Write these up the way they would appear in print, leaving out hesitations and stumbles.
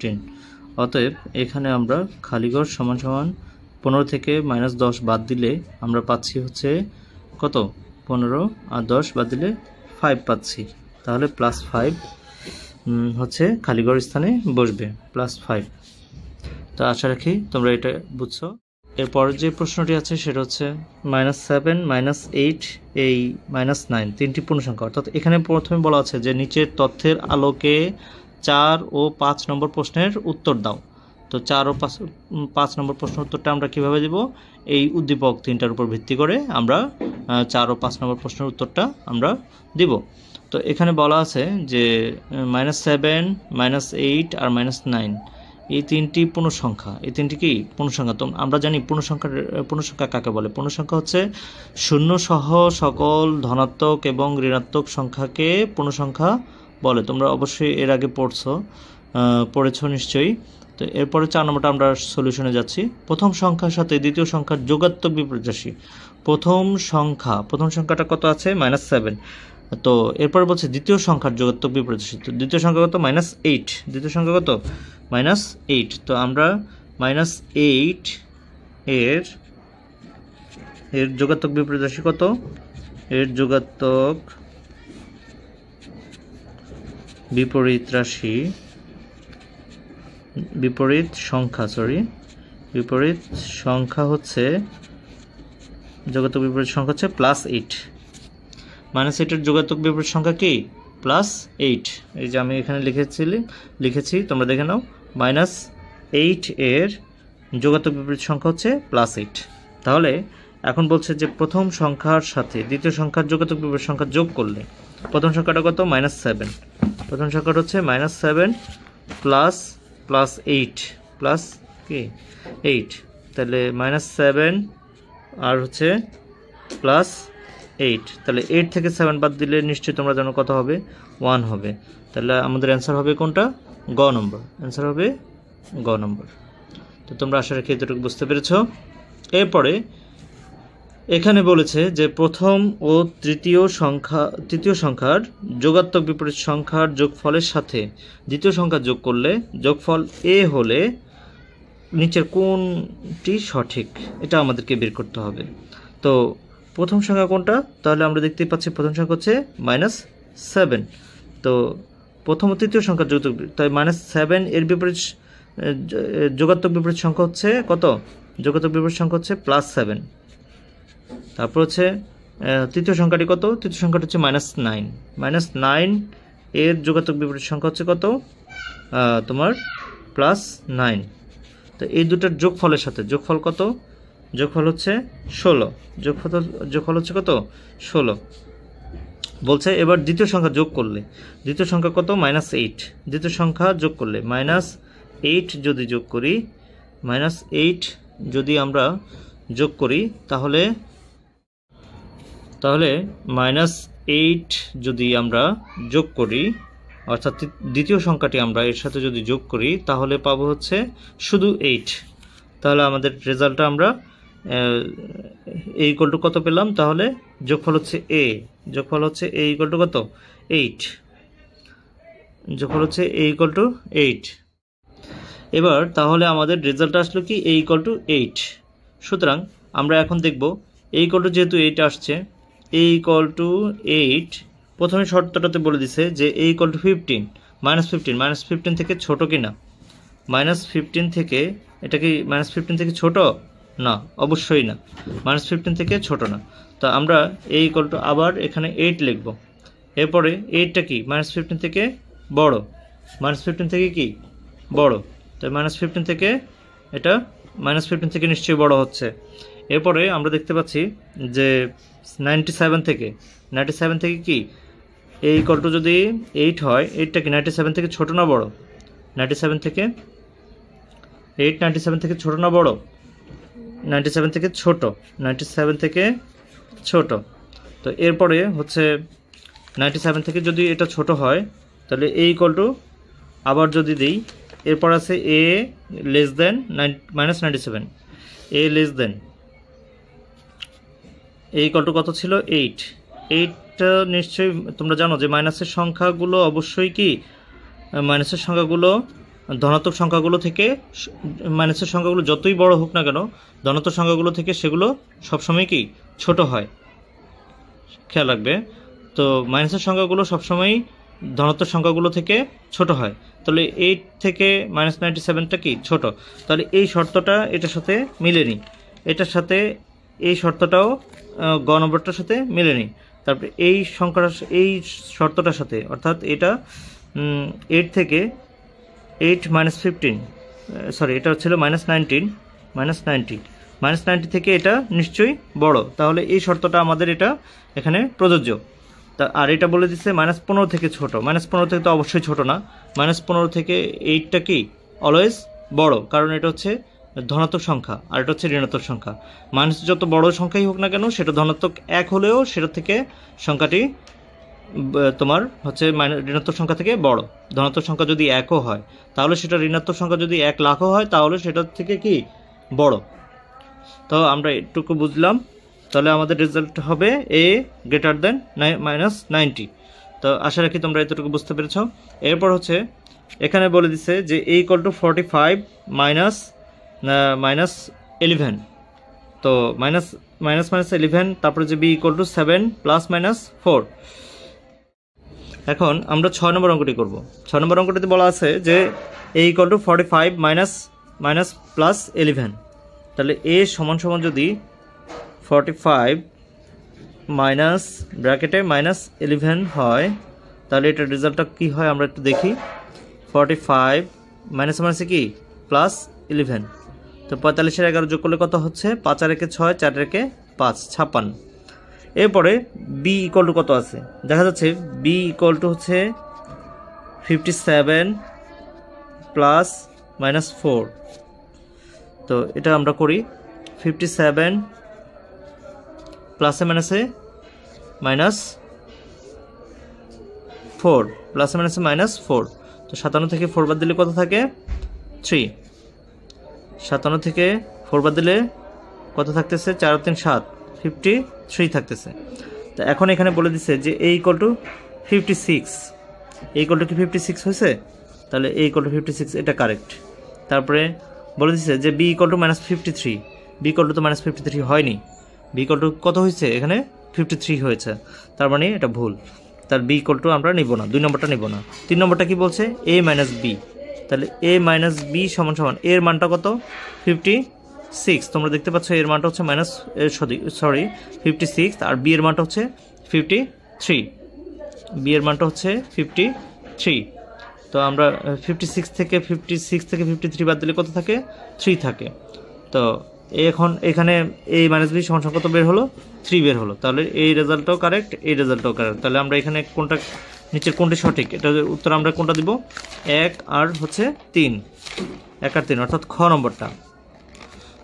-15। অতএব এখানে আমরা খালিঘর সমান সমান 15 থেকে -10 বাদ দিলে আমরা পাচ্ছি হচ্ছে কত, 15 আর 10 বাদ দিলে 5 পাচ্ছি। তাহলে +5 হচ্ছে খালিঘর স্থানে বসবে, +5। তো আশা রাখি তোমরা এটা বুঝছো। এরপর যে প্রশ্নটি আছে সেটা হচ্ছে -7 -8 এই -9 তিনটি পূর্ণসংখ্যা। অর্থাৎ এখানে প্রথমে বলা আছে যে নিচের তথ্যের আলোকে 4 ও 5 নম্বর প্রশ্নের উত্তর দাও। তো 4 ও 5 নম্বর প্রশ্নের উত্তরটা আমরা কিভাবে দেব? এই উদ্দীপক তিনটার উপর ভিত্তি করে আমরা 4 ও 5 নম্বর প্রশ্নের উত্তরটা আমরা দিব। তো এখানে বলা আছে যে -7 -8 আর -9 এই তিনটি পূর্ণসংখ্যা। এই তিনটি কি পূর্ণসংখ্যা? তো আমরা জানি পূর্ণসংখ্যা কাকে বলে। পূর্ণসংখ্যা হচ্ছে শূন্য সহ সকল ধনাত্মক এবং ঋণাত্মক সংখ্যাকে পূর্ণসংখ্যা বলে। তোমরা অবশ্যই এর আগে পড়েছো নিশ্চয়ই। তো এরপরে 4 নম্বরটা আমরা সলিউশনে যাচ্ছি। প্রথম সংখ্যার সাথে দ্বিতীয় সংখ্যার যোগাত্মক বিপরীত রাশি। প্রথম সংখ্যাটা কত আছে? -7। তো এরপরে বলছে দ্বিতীয় সংখ্যার যোগাত্মক বিপরীত রাশি। তো দ্বিতীয় সংখ্যা কত? -8। দ্বিতীয় সংখ্যা কত? -8। তো আমরা -8 এর যোগাত্মক বিপরীত রাশি কত? এর যোগাত্মক বিপরীত রাশি, বিপরীত সংখ্যা হচ্ছে যোগাত্মক বিপরীত সংখ্যা হচ্ছে +8। -8 এর যোগাত্মক বিপরীত সংখ্যা কি? +8। এই যে আমি এখানে লিখেছি, তোমরা দেখে নাও। -8 এর যোগাত্মক বিপরীত সংখ্যা হচ্ছে +8। তাহলে এখন বলছে যে প্রথম সংখ্যার সাথে দ্বিতীয় সংখ্যার যোগাত্মক বিপরীত সংখ্যা যোগ করলে প্রথম সংখ্যাটা কত? -7। প্রথম সংখ্যাটা হচ্ছে -7 +8 প্লাস কি 8। তাহলে -7 আর হচ্ছে +8। তাহলে 8 থেকে 7 বাদ দিলে নিশ্চয়ই তোমরা জানো কত হবে? 1 হবে। তাহলে আমাদের অ্যান্সার হবে কোনটা? গ নম্বর। অ্যান্সার হবে গ নম্বর। তো তোমরা আশা রাখি এতটুকু বুঝতে পেরেছো। এরপরে এখানে বলেছে যে প্রথম ও তৃতীয় সংখ্যার যোগাত্মক বিপরীত সংখ্যার যোগফলের সাথে দ্বিতীয় সংখ্যা যোগ করলে যোগফল a হলে নিচের কোনটি সঠিক? এটা আমাদেরকে বের করতে হবে। তো প্রথম সংখ্যা কোনটা? তাহলে আমরা দেখতেই পাচ্ছি প্রথম সংখ্যা হচ্ছে -7। তো প্রথম ও তৃতীয় সংখ্যার যোগাত্মক, তাই -7 এর বিপরীত যোগাত্মক বিপরীত সংখ্যা হচ্ছে কত? যোগাত্মক বিপরীত সংখ্যা হচ্ছে +7। তারপর হচ্ছে তৃতীয় সংখ্যাটি কত? তৃতীয় সংখ্যাটি হচ্ছে -9। -9 এর যোগাত্মক বিপরীত সংখ্যা হচ্ছে কত? তোমার +9। তো এই দুটার যোগফলের সাথে যোগফল কত? যোগফল হচ্ছে 16। যোগফল হচ্ছে কত? 16। বলছে এবার দ্বিতীয় সংখ্যা যোগ করলে, দ্বিতীয় সংখ্যা কত? -8। দ্বিতীয় সংখ্যা যোগ করলে -8 যদি যোগ করি, -8 যদি আমরা যোগ করি তাহলে -8 যদি আমরা যোগ করি, অর্থাৎ দ্বিতীয় সংখ্যাটি আমরা এর সাথে যদি যোগ করি তাহলে পাবো হচ্ছে শুধু 8। তাহলে আমাদের রেজাল্টটা আমরা a = কত পেলাম? তাহলে যোগফল হচ্ছে a, যোগফল হচ্ছে a = কত? 8। যোগফল হচ্ছে a = 8। এবার তাহলে আমাদের রেজাল্ট আসলো কি? a = 8। সুতরাং আমরা এখন দেখব a = যেহেতু 8 আসছে, a = 8 প্রথমে শর্তটাতে বলে দিছে যে a = 15। -15 থেকে ছোট কিনা? -15 থেকে, এটা কি -15 থেকে ছোট? না, অবশ্যই না। -15 থেকে ছোট না। তো আমরা a = আবার এখানে 8 লিখব। এরপরে 8টা কি? -15 থেকে বড়। -15 থেকে কি বড়? তো -15 থেকে এটা -15 থেকে নিশ্চয়ই বড় হচ্ছে। এরপরে আমরা দেখতে পাচ্ছি যে 97 থেকে কি a = যদি 8 হয়, 8টা কি 97 থেকে ছোট না বড়? 97 থেকে 8 97 থেকে ছোট না বড়? 97 থেকে ছোট। 97 থেকে ছোট। তো এরপরে হচ্ছে 97 থেকে যদি এটা ছোট হয় তাহলে a = আবার যদি দিই, এরপর আছে a -97, a কত ছিল? 8। 8টা নিশ্চয়ই তোমরা জানো যে মাইনাসের সংখ্যাগুলো অবশ্যই কি মাইনাসের সংখ্যাগুলো ধনাত্মক সংখ্যাগুলো থেকে মাইনাসের সংখ্যাগুলো যতই বড় হোক না কেন ধনাত্মক সংখ্যাগুলো থেকে সেগুলো সবসময় কি ছোট হয়, খেয়াল রাখবে। তো মাইনাসের সংখ্যাগুলো সবসময় ধনাত্মক সংখ্যাগুলো থেকে ছোট হয়, তাহলে 8 থেকে -97টা কি ছোট, তাহলে এই শর্তটা এটার সাথে মিলেনি, এটার সাথে এই শর্তটাও গ নম্বরটার সাথে মিলেনি। তারপরে এই সংখ্যাটা এই শর্তটার সাথে, অর্থাৎ এটা 8 থেকে 8 -15 সরি এটা ছিল -90 থেকে এটা নিশ্চয়ই বড়, তাহলে এই শর্তটা আমাদের এটা এখানে প্রযোজ্য। তা আর এটা বলে দিচ্ছে -15 থেকে ছোট, -15 থেকে তো অবশ্যই ছোট না, -15 থেকে 8টা কি অলওয়েজ বড়, কারণ এটা হচ্ছে ধনাত্মক সংখ্যা আর এটা হচ্ছে ঋণাত্মক সংখ্যা। মাইনাস যত বড় সংখ্যাই হোক না কেন সেটা ধনাত্মক 1 হলেও সেটা থেকে সংখ্যাটি তোমার হচ্ছে ঋণাত্মক সংখ্যা থেকে বড়। ধনাত্মক সংখ্যা যদি 1ও হয় তাহলে সেটা ঋণাত্মক সংখ্যা যদি 1 লাখও হয় তাহলে সেটার থেকে কি বড়। তো আমরা এটুকু বুঝলাম, তাহলে আমাদের রেজাল্ট হবে a গ্রেটার দেন -90। তো আশা রাখি তোমরা এতটুকু বুঝতে পেরেছ। এরপর হচ্ছে এখানে বলে দিচ্ছে যে a = 45 -11, তো -11, তারপরে যে b = 7 ± 4। এখন আমরা 6 নম্বর অঙ্কটি করব। 6 নম্বর অঙ্কটিতে বলা আছে যে a = 45 +11, তাহলে a সমান যদি 45 ব্র্যাকেটে -11 হয়, তাহলে এটার রেজাল্টটা কি হয় আমরা একটু দেখি। 45 মাইনাসে কি +11, তো 45 11 যোগ করলে কত হচ্ছে, 5 আর 1 6, 4 আর 1 5, 56। এরপরে b = কত আছে দেখা যাচ্ছে, b = হচ্ছে 57 +-4। তো এটা আমরা করি 57 প্লাসে মাইনাসে -4 প্লাসে মাইনাসে -4, তো 57 থেকে 4 বাদ দিলে কত থাকে 3, 57 থেকে 4 বাদ দিলে কত থাকতেছে 4 3 7, 53 থাকতেছে। তো এখন এখানে বলে দিচ্ছে যে a = 56, a = কি 56 হয়েছে, তাহলে a = 56 এটা কারেক্ট। তারপরে বলে দিচ্ছে যে b = -53, b = তো -53 হয়নি, b = কত হয়েছে এখানে 53 হয়েছে, তার মানে এটা ভুল, তার b = আমরা নিব না, 2 নম্বরটা নিব না। 3 নম্বরটা কি বলছে a - b, তাহলে a - b = এর মানটা কত 56, তোমরা দেখতে পাচ্ছ এর মানটা হচ্ছে সরি 56 আর b এর মানটা হচ্ছে 53, b এর মানটা হচ্ছে 53। তো আমরা 56 থেকে 53 বাদ দিলে কত থাকে 3 থাকে। তো এখন এখানে a - b = কত বের হলো 3 বের হলো, তাহলে এই রেজাল্টটাও কারেক্ট, এই রেজাল্টটাও কারেক্ট। তাহলে আমরা এখানে কোনটা নিচের কোনটি সঠিক, এটা উত্তর আমরা কোনটা দিব 1 আর হচ্ছে 3, 1 আর 3 অর্থাৎ খ নম্বরটা।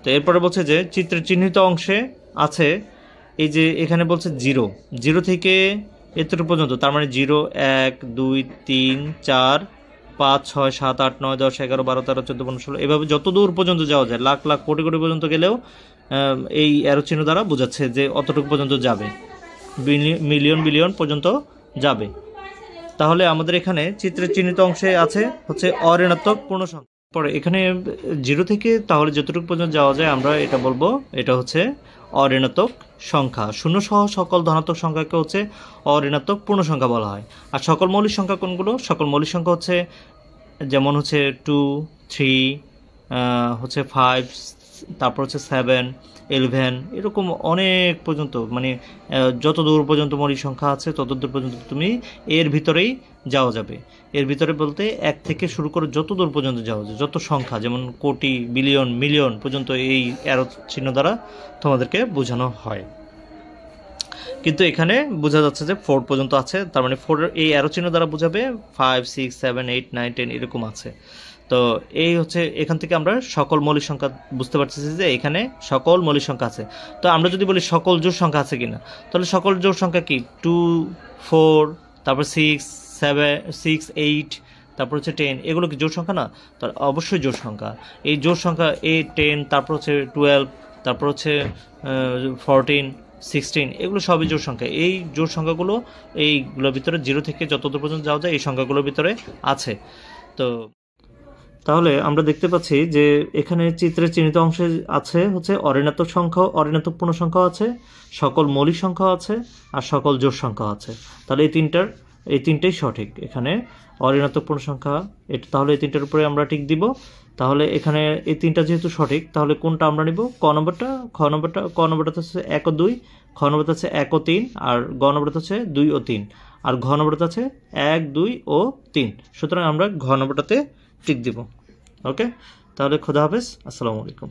তো এরপরে বলছে যে চিত্রের চিহ্নিত অংশে আছে এই যে এখানে বলছে 0 থেকে এতটুকু পর্যন্ত, তার মানে 0 1 2 3 4 5 6 7 8 9 10 11 12 13 14 15 16 এভাবে যত দূর পর্যন্ত যাওয়া যায়, লাখ লাখ কোটি কোটি পর্যন্ত গেলেও এই অ্যারো চিহ্ন দ্বারা বোঝাচ্ছে যে অতটুকু পর্যন্ত যাবে, মিলিয়ন বিলিয়ন পর্যন্ত যাবে। তাহলে আমাদের এখানে চিত্রের চিহ্নিত অংশে আছে হচ্ছে অঋণাত্মক পূর্ণ সংখ্যা। পরে এখানে 0 থেকে তাহলে যতটুকু পর্যন্ত যাওয়া যায় আমরা এটা বলবো এটা হচ্ছে অঋণাত্মক সংখ্যা। শূন্য সহ সকল ধনাত্মক সংখ্যাকে হচ্ছে অঋণাত্মক পূর্ণ সংখ্যা বলা হয়। আর সকল মৌলিক সংখ্যা কোনগুলো, সকল মৌলিক সংখ্যা হচ্ছে যেমন হচ্ছে 2 3 হচ্ছে 5, তারপর হচ্ছে 7 11 এরকম অনেক পর্যন্ত, মানে যত দূর পর্যন্ত মৌলিক সংখ্যা আছে তত দূর পর্যন্ত তুমি এর ভিতরেই যাওয়া যাবে। এর ভিতরে বলতে 1 থেকে শুরু করে যত দূর পর্যন্ত যাওয়া যায়, যত সংখ্যা যেমন কোটি বিলিয়ন মিলিয়ন পর্যন্ত এই অ্যারো চিহ্ন দ্বারা তোমাদেরকে বোঝানো হয়। কিন্তু এখানে বোঝা যাচ্ছে যে 4 পর্যন্ত আছে, তার মানে 4 এই অ্যারো চিহ্ন দ্বারা বোঝাবে 5 6 7 8 9 10 এরকম আছে। তো এই হচ্ছে এখান থেকে আমরা সকল মৌলিক সংখ্যা বুঝতে পারতেছি যে এখানে সকল মৌলিক সংখ্যা আছে। তো আমরা যদি বলি সকল জোড় সংখ্যা আছে কিনা, তাহলে সকল জোড় সংখ্যা কি 2 4 তারপর 6 7 6 8 তারপর হচ্ছে 10, এগুলো কি জোড় সংখ্যা না? তার অবশ্যই জোড় সংখ্যা। এই জোড় সংখ্যা 8 10 তারপর হচ্ছে 12 তারপর হচ্ছে 14 16 এগুলো সবই জোড় সংখ্যা। এই জোড় সংখ্যাগুলো এইগুলোর ভিতরে 0 থেকে যত দূর পর্যন্ত যাওয়া যায় এই সংখ্যাগুলোর ভিতরে আছে। তো তাহলে আমরা দেখতে পাচ্ছি যে এখানে চিত্রের চিহ্নিত অংশে আছে হচ্ছে অঋণাত্মক সংখ্যা, অঋণাত্মক পূর্ণ সংখ্যা আছে, সকল মৌলিক সংখ্যা আছে, আর সকল জোড় সংখ্যা আছে। তাহলে এই তিনটেই সঠিক। এখানে অঋণাত্মক পূর্ণ সংখ্যা, তাহলে এই তিনটার উপরে আমরা টিক দিব। তাহলে এখানে এই তিনটা যেহেতু সঠিক, তাহলে কোনটা আমরা নিব? ক নম্বরটা হচ্ছে 1 ও 2, খ নম্বরটা হচ্ছে 1 ও 3, আর গ নম্বরটা হচ্ছে 2 ও 3, আর ঘ নম্বরটা আছে 1, 2 ও 3। সুতরাং আমরা ঘ নম্বরটাতে টিক দিব। ওকে, তাহলে খোদা হাফেজ, আসসালামু আলাইকুম।